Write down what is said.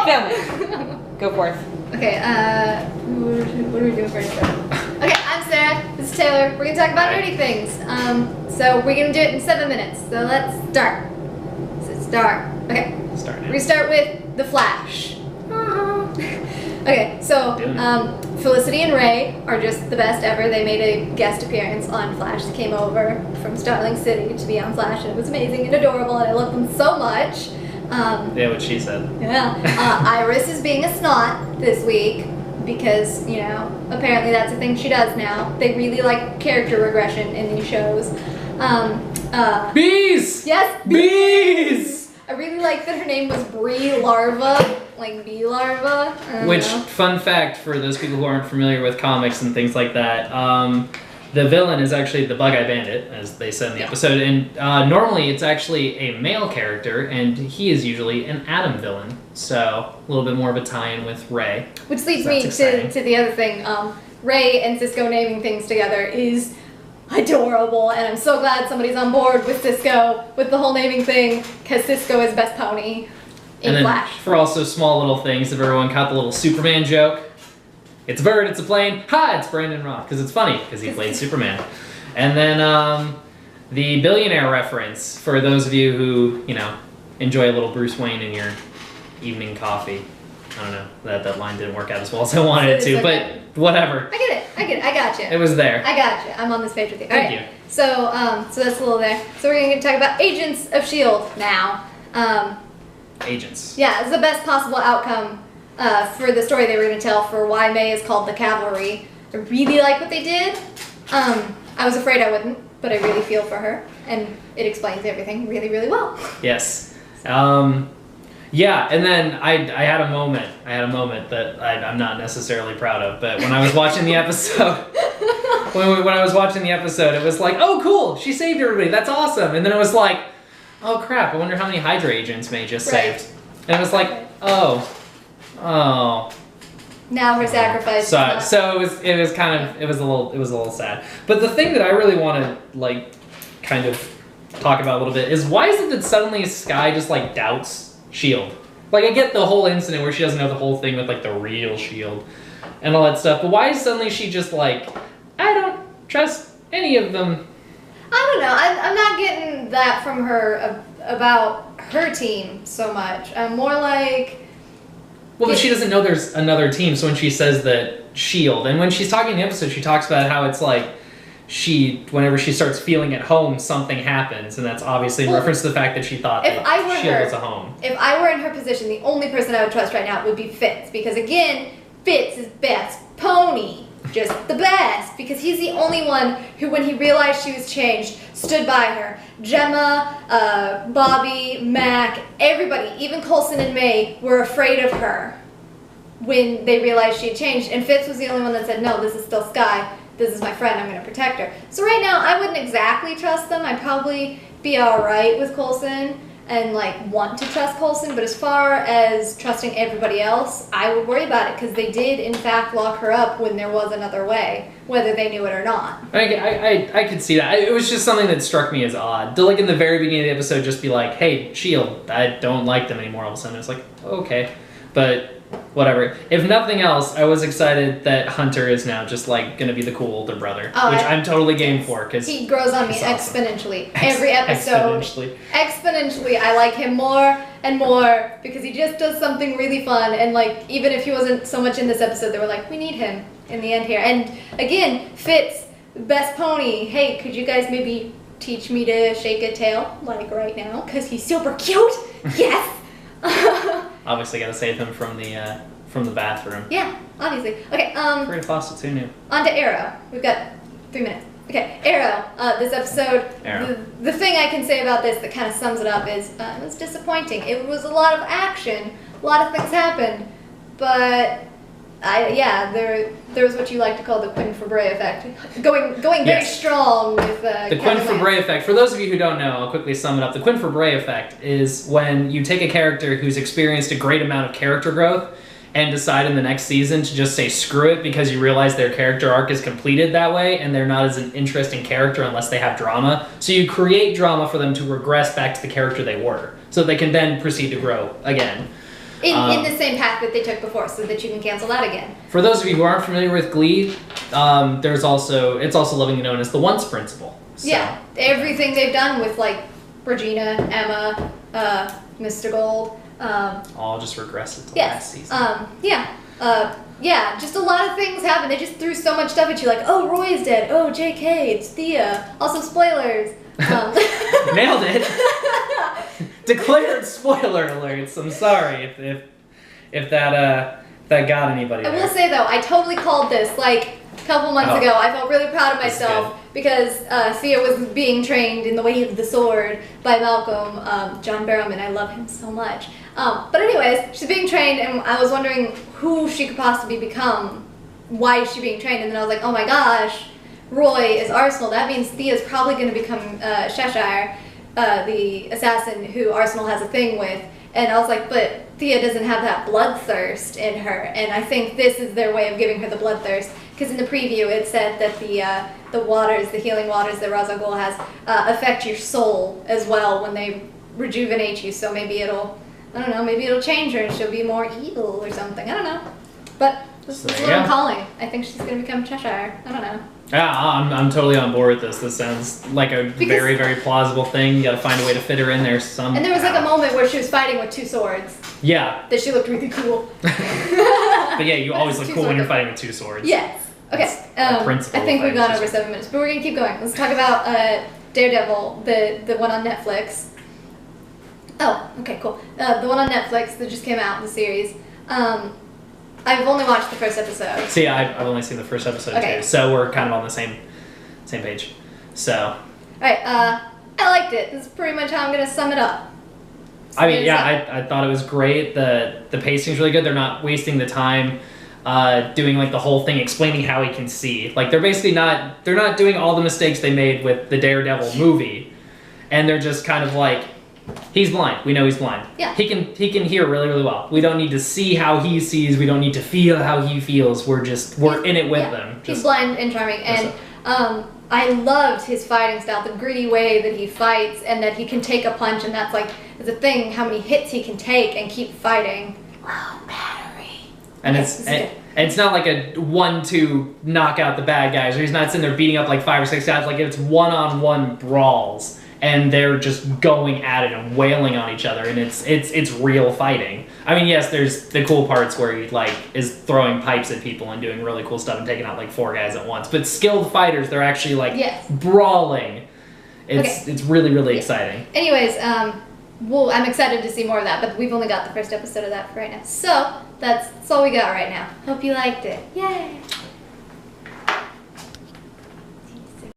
Film. Go forth. Okay, what are we doing first? Okay, I'm Sarah. This is Taylor. We're gonna talk about nerdy things. So we're gonna do it in 7 minutes. So let's start. Okay. Start We're gonna start with The Flash. Okay, so Felicity and Ray are just the best ever. They made a guest appearance on Flash. They came over from Starling City to be on Flash, and it was amazing and adorable, and I love them so much. Yeah, what she said. Yeah. Iris is being a snot this week because, you know, apparently that's a thing she does now. They really like character regression in these shows. Bees! Yes, Bees! I really like that her name was Brie Larva, like bee larva. Which, fun fact for those people who aren't familiar with comics and things like that, the villain is actually the Bug-Eye Bandit, as they said in the episode, and normally it's actually a male character, and he is usually an Atom villain, so a little bit more of a tie-in with Ray. Which leads me to the other thing. Ray and Cisco naming things together is adorable, and I'm so glad somebody's on board with Cisco with the whole naming thing, because Cisco is best pony in and then Flash. For also small little things, if everyone caught the little Superman joke, it's a bird, it's a plane, ha, it's Brandon Roth, because it's funny, because he played Superman. And then the billionaire reference, for those of you who, you know, enjoy a little Bruce Wayne in your evening coffee. I don't know, that line didn't work out as well as I wanted it to, okay. but whatever. I get it, I got you. It was there. I got you. I'm on this page with you. Thank you. So, so that's a little there. So we're going to talk about Agents of S.H.I.E.L.D. now. Agents. Yeah, it's the best possible outcome for the story they were going to tell for why May is called the Cavalry. I really like what they did. I was afraid I wouldn't, but I really feel for her, and it explains everything really, really well. Yes. Yeah, and then I had a moment. That I'm not necessarily proud of, but when I was watching the episode, when I was watching the episode, it was like, oh, cool, she saved everybody. That's awesome. And then it was like, oh crap, I wonder how many Hydra agents May just saved. And it was like, oh. Now her sacrifice. So it was a little sad. But the thing that I really want to like kind of talk about a little bit is why is it that suddenly Skye just like doubts S.H.I.E.L.D.? Like, I get the whole incident where she doesn't know the whole thing with like the real S.H.I.E.L.D. and all that stuff, but why is suddenly she just like, I don't trust any of them? I don't know. I'm not getting that from her about her team so much. I'm more like... Well, but she doesn't know there's another team, so when she says that S.H.I.E.L.D., and when she's talking in the episode, she talks about how it's like, whenever she starts feeling at home, something happens, and that's obviously in reference to the fact that she thought that S.H.I.E.L.D. was a home. If I were in her position, the only person I would trust right now would be Fitz, because again, Fitz is best pony. Just the best, because he's the only one who, when he realized she was changed, stood by her. Gemma, Bobby, Mac, everybody, even Coulson and May, were afraid of her when they realized she had changed, and Fitz was the only one that said, no, this is still Skye. This is my friend, I'm going to protect her. So right now, I wouldn't exactly trust them. I'd probably be alright with Coulson and like want to trust Coulson, but as far as trusting everybody else, I would worry about it because they did in fact lock her up when there was another way, whether they knew it or not. I could see that. It was just something that struck me as odd. To like in the very beginning of the episode just be like, hey, S.H.I.E.L.D., I don't like them anymore. All of a sudden it's like, okay. But whatever. If nothing else, I was excited that Hunter is now just like going to be the cool older brother, which I'm totally game for because he grows on me exponentially. Every episode, exponentially, I like him more and more because he just does something really fun. And like, even if he wasn't so much in this episode, they were like, we need him in the end here. And again, Fitz, best pony. Hey, could you guys maybe teach me to shake a tail like right now? Because he's super cute. Yes. Obviously, got to save him from the bathroom. Yeah, obviously. Okay. Great faucet too new. On to Arrow. We've got 3 minutes. Okay, Arrow. This episode. Arrow. The thing I can say about this that kind of sums it up is it was disappointing. It was a lot of action. A lot of things happened, but there was what you like to call the Quinn Fabray effect. Going very strong with the Quinn Fabray effect. For those of you who don't know, I'll quickly sum it up. The Quinn Fabray effect is when you take a character who's experienced a great amount of character growth and decide in the next season to just say screw it because you realize their character arc is completed that way and they're not as an interesting character unless they have drama. So you create drama for them to regress back to the character they were so they can then proceed to grow again. In the same path that they took before, so that you can cancel that again. For those of you who aren't familiar with Glee, it's also lovingly known as the once principle. So, yeah, everything they've done with like Regina, Emma, Mr. Gold. All just regressed to last season. Yeah, just a lot of things happen. They just threw so much stuff at you, like, oh, Roy's dead. Oh, JK, it's Thea. Also, spoilers. Nailed it. Declared spoiler alerts. I'm sorry if that got anybody. I will say though, I totally called this like a couple months ago. I felt really proud of myself because Thea was being trained in the way of the sword by Malcolm, John Barrowman. I love him so much. But anyways, she's being trained, and I was wondering who she could possibly become. Why is she being trained? And then I was like, oh my gosh, Roy is Arsenal. That means Thea's probably going to become Cheshire, the assassin who Arsenal has a thing with. And I was like, but Thea doesn't have that bloodthirst in her. And I think this is their way of giving her the bloodthirst. Because in the preview it said that the waters, the healing waters that Ra's al Ghul has, affect your soul as well when they rejuvenate you. So maybe it'll, I don't know, maybe it'll change her and she'll be more evil or something. I don't know. But this is what I'm calling. I think she's going to become Cheshire. I don't know. Yeah, I'm totally on board with this. This sounds like a very, very plausible thing. You gotta find a way to fit her in there somehow. And there was like a moment where she was fighting with 2 swords. Yeah. That she looked really cool. But yeah, you always look cool when you're fighting with 2 swords. Yes. Okay. I think we've gone over 7 minutes, but we're gonna keep going. Let's talk about Daredevil, the one on Netflix. Oh, okay, cool. The one on Netflix that just came out, the series. I've only watched the first episode. See, I've only seen the first episode too, so we're kind of on the same page. So. Alright, I liked it. This is pretty much how I'm gonna sum it up. I mean, yeah, I thought it was great. The pacing's really good. They're not wasting the time doing like the whole thing explaining how he can see. Like they're not doing all the mistakes they made with the Daredevil movie, and they're just kind of like, he's blind. We know he's blind. Yeah. He can hear really, really well. We don't need to see how he sees. We don't need to feel how he feels. We're in it with them. He's blind and charming, and I loved his fighting style, the gritty way that he fights, and that he can take a punch, and that's like the thing, how many hits he can take and keep fighting. Wow, battery. And it's not like a 1-2 knock out the bad guys, or he's not sitting there beating up like 5 or 6 guys. Like it's one-on-one brawls. And they're just going at it and wailing on each other, and it's real fighting. I mean, yes, there's the cool parts where he like is throwing pipes at people and doing really cool stuff and taking out like 4 guys at once. But skilled fighters, they're actually like brawling. It's really, really exciting. Anyways, I'm excited to see more of that, but we've only got the first episode of that for right now. So that's all we got right now. Hope you liked it. Yay!